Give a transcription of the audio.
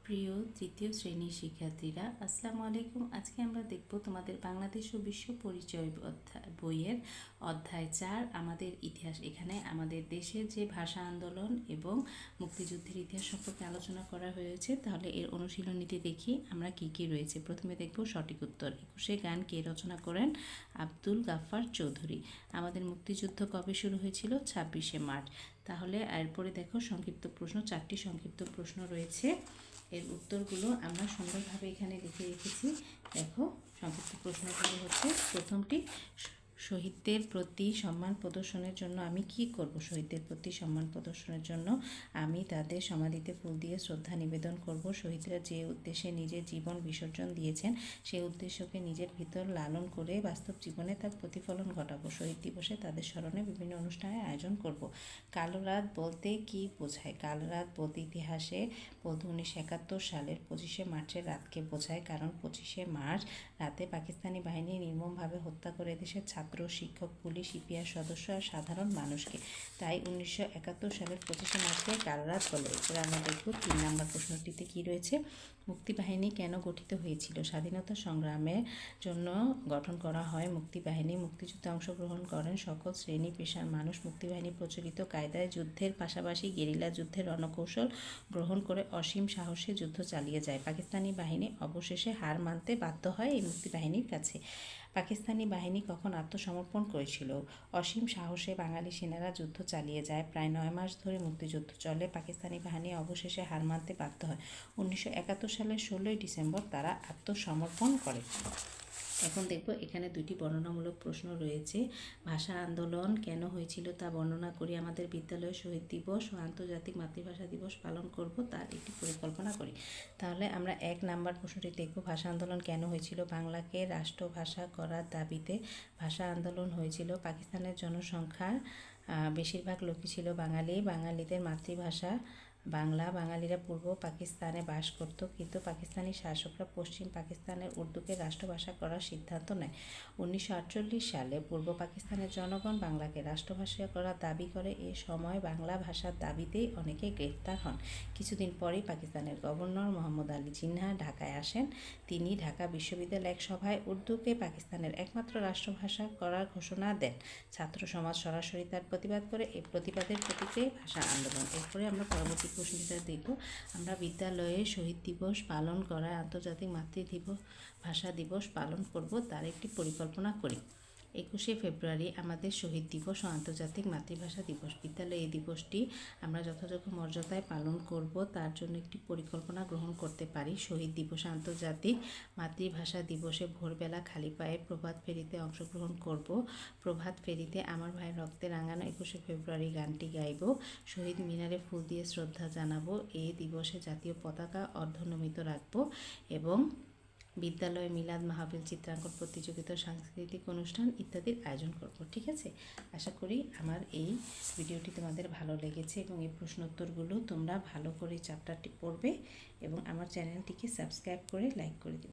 প্রিয় তৃতীয় শ্রেণীর শিক্ষার্থীরা, আসসালামু আলাইকুম। আজকে আমরা দেখব তোমাদের বাংলাদেশ ও বিশ্ব পরিচয় বইয়ের অধ্যায় 4 আমাদের ইতিহাস। এখানে আমাদের দেশের যে ভাষা আন্দোলন এবং মুক্তিযুদ্ধের ইতিহাস সম্পর্কে আলোচনা করা হয়েছে। তাহলে এর অনুশীলনীতে দেখি আমরা কি কি রয়েছে। প্রথমে দেখব সঠিক উত্তর। 21 গান কে রচনা করেন? আব্দুল গাফফার চৌধুরী। আমাদের মুক্তিযুদ্ধ কবে শুরু হয়েছিল? 26শে মার্চ। তাহলে এরপরে দেখো সংক্ষিপ্ত প্রশ্ন, 4টি সংক্ষিপ্ত প্রশ্ন রয়েছে। এর উত্তরগুলো আমরা সুন্দরভাবে এখানে লিখে রেখেছি। দেখো সংক্ষিপ্ত প্রশ্নগুলো হচ্ছে, প্রথমটি, শহীদদের প্রতি সম্মান প্রদর্শনের জন্য আমি কি করব? শহীদদের প্রতি সম্মান প্রদর্শনের জন্য আমি তাদের সমাধিতে ফুল দিয়ে শ্রদ্ধা নিবেদন করব। শহীদরা যে উদ্দেশ্যে নিজের জীবন বিসর্জন দিয়েছেন সেই উদ্দেশ্যকে নিজের ভিতর লালন করে বাস্তব জীবনে তার প্রতিফলন ঘটাবো। শহীদ দিবসে তাদের স্মরণে বিভিন্ন অনুষ্ঠানের আয়োজন করব। কালো রাত বলতে কি বোঝায়? কালো রাত বলতে ইতিহাসে বলতে 1971 সালের 25শে মার্চের রাতকে বোঝায়, কারণ 25শে মার্চ রাতে পাকিস্তানি বাহিনী নির্মমভাবে হত্যা করে দেশের ছাত্র, শিক্ষক, পুলিশ, ইপিআর সদস্য আর সাধারণ মানুষকে। তাই 1971 সালের 25শে মার্চকে কালো রাত বলে। এরপরে আমরা দেখব 3 নম্বর প্রশ্নটিতে কি রয়েছে। মুক্তিবাহিনী কেন গঠিত হয়েছিল? স্বাধীনতা সংগ্রামের জন্য গঠন করা হয় মুক্তিবাহিনী। মুক্তিযুদ্ধে অংশগ্রহণ করেন সকল শ্রেণী পেশার মানুষ। মুক্তিবাহিনী প্রচলিত কায়দায় যুদ্ধের পাশাপাশি গেরিলা যুদ্ধের রণকৌশল গ্রহণ করে অসীম সাহসে যুদ্ধ চালিয়ে যায়। পাকিস্তানি বাহিনী অবশেষে হার মানতে বাধ্য হয় এই মুক্তিবাহিনীর কাছে। পাকিস্তানি বাহিনী কখন আত্মসমর্পণ করেছিল? অসীম সাহসে বাঙালি সেনারা যুদ্ধ চালিয়ে যায়। প্রায় 9 মাস ধরে মুক্তিযুদ্ধ চলে। পাকিস্তানি বাহিনী অবশেষে হার মানতে বাধ্য হয়। 1971 সালের 16ই ডিসেম্বর তারা আত্মসমর্পণ করে। এখন দেখব এখানে 2টি বর্ণনামূলক প্রশ্ন রয়েছে। ভাষা আন্দোলন কেন হয়েছিল তা বর্ণনা করি। আমাদের বিদ্যালয়ে শহীদ দিবস ও আন্তর্জাতিক মাতৃভাষা দিবস পালন করব, তার একটি পরিকল্পনা করি। তাহলে আমরা 1 নাম্বার প্রশ্নটি দেখব। ভাষা আন্দোলন কেন হয়েছিল? বাংলাকে রাষ্ট্রভাষা করার দাবিতে ভাষা আন্দোলন হয়েছিল। পাকিস্তানের জনসংখ্যার বেশিরভাগ লোকই ছিল বাঙালি। বাঙালিদের মাতৃভাষা বাংলা। বাঙালিরা পূর্ব পাকিস্তানে বাস করত, কিন্তু পাকিস্তানি শাসকরা পশ্চিম পাকিস্তানের উর্দুকে রাষ্ট্রভাষা করার সিদ্ধান্ত নেয়। 1948 সালে পূর্ব পাকিস্তানের জনগণ বাংলাকে রাষ্ট্রভাষা করার দাবি করে। এ সময় বাংলা ভাষার দাবিতেই অনেকে গ্রেফতার হন। কিছুদিন পরেই পাকিস্তানের গভর্নর মোহাম্মদ আলী জিন্নাহ ঢাকায় আসেন। তিনি ঢাকা বিশ্ববিদ্যালয়ের এক সভায় উর্দুকে পাকিস্তানের একমাত্র রাষ্ট্রভাষা করার ঘোষণা দেন। ছাত্র সমাজ সরাসরি তার প্রতিবাদ করে। এই প্রতিবাদের প্রতিক্রিয়ায় ভাষা আন্দোলন। এরপরে আমরা পরবর্তী প্রশ্নটা দেখব। আমরা বিদ্যালয়ে শহীদ দিবস পালন করায় আন্তর্জাতিক ভাষা দিবস পালন করব, তার একটি পরিকল্পনা করি। 21শে ফেব্রুয়ারি আমাদের শহীদ দিবস ও আন্তর্জাতিক মাতৃভাষা দিবস। বিদ্যালয়ে এই দিবসটি আমরা যথাযোগ্য মর্যাদায় পালন করব, তার জন্য একটি পরিকল্পনা গ্রহণ করতে পারি। শহীদ দিবসে আন্তর্জাতিক মাতৃভাষা দিবসে ভোরবেলা খালি পায়ে প্রভাত ফেরিতে অংশগ্রহণ করব। প্রভাত ফেরিতে আমার ভাইয়ের রক্তে রাঙানো 21শে ফেব্রুয়ারি গানটি গাইব। শহীদ মিনারে ফুল দিয়ে শ্রদ্ধা জানাবো। এই দিবসে জাতীয় পতাকা অর্ধনমিত রাখব এবং বিদ্যালয়ে মিলাদ মাহফিল, চিত্রাঙ্কন প্রতিযোগিতা, সাংস্কৃতিক অনুষ্ঠান ইত্যাদির আয়োজন করব। ঠিক আছে, আশা করি আমার এই ভিডিওটি তোমাদের ভালো লেগেছে এবং এই প্রশ্ন উত্তরগুলো তোমরা ভালো করে চ্যাপ্টারটি পড়বে এবং আমার চ্যানেলটিকে সাবস্ক্রাইব করে লাইক করে দিবে।